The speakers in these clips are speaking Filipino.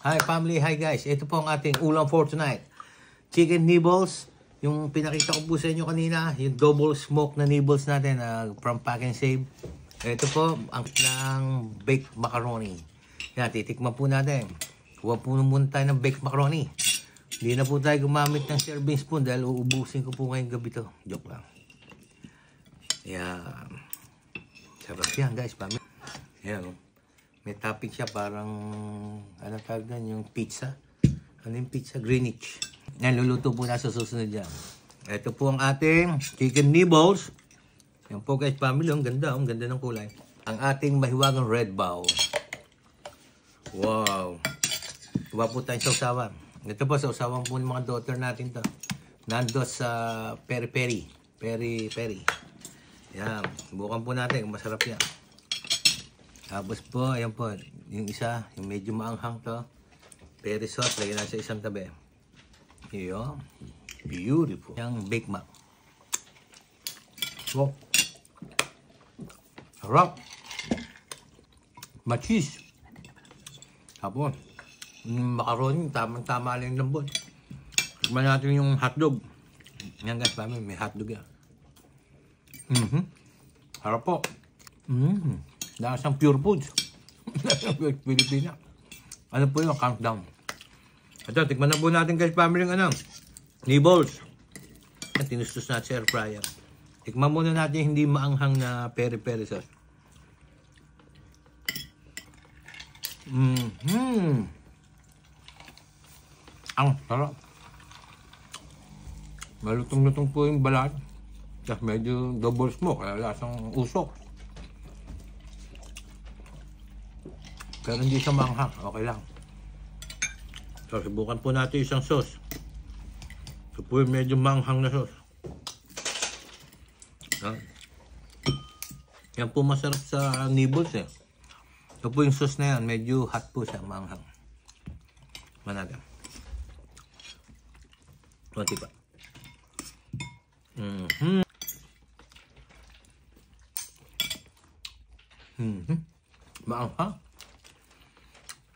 Hi family, hi guys. Ito po ang ating ulam for tonight. Chicken nibbles. Yung pinakita ko po sa inyo kanina, yung double smoke na nibbles natin from Pack and Save. Ito po ang baked macaroni. Yan, titikman po natin. Huwag po muna tayo ng baked macaroni. Hindi na po tayo gumamit ng serving spoon dahil uubusin ko po ngayong gabi to. Joke lang. Yan. Sarap yan guys. Yan. May topping siya parang, ano tawag yan, yung pizza. Ano yung pizza? Greenwich. Yan, luluto po na sa susunod yan. Ito po ang ating chicken nibbles. Yan po guys, family. Ang ganda ng kulay. Ang ating mahiwagang red bow. Wow. Tuwa po tayong sausawan. Ito po, sausawan po ng mga daughter natin to. Nando sa peri-peri. Peri-peri. Yan. Bukan po natin kung masarap yan. Tapos po, ayan po. Yung isa, yung medyo maanghang to. Peri sauce. Lagyan natin sa isang tabi. Yun. Beautiful. Yung baked mac. So, sarap. Machis. Tapos, yung macaroni, tamang-tama lang yung lambot. Tignan natin yung hotdog. Yan guys, may hotdog yan. Harap po. Dahil siyang pure foods. Pilipina. Ano po yung countdown. Ito, tikman na po natin guys, family ng nibbles. Tinustos natin sa air fryer. Tikman muna natin hindi maanghang na peri-peri sauce. Ang sarap. Malutong-lutong po yung balat. Tapos medyo double smoke. Kaya lasang usok. Pero hindi siya manghang. Okay lang. So, subukan po natin isang sauce. Ito po yung medyo manghang na sauce. Yan po masarap sa nibbles eh. Ito po yung sauce na yan. Medyo hot po siya. Manghang. Managa. Kunti pa. Maanghang.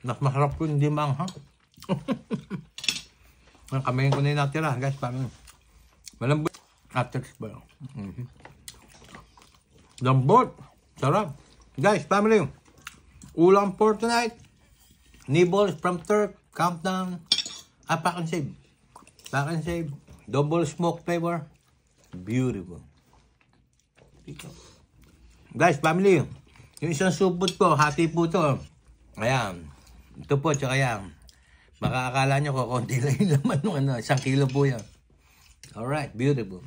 Mas masarap po hindi maanghang. Kamayin ko na yung natira guys. Malambot. After ba? Lambot. Sarap. Guys, family. Ulam for tonight. Nibbles from Turk. Countdown. Pack and Save. Pack and Save. Double smoke flavor. Beautiful. Guys, family. Yung isang supot ko, hati po to. Ayan. Ito po, tsaka yan. Baka akala nyo ko, konti lang yung laman ng 1 kilo po yan. Alright, beautiful.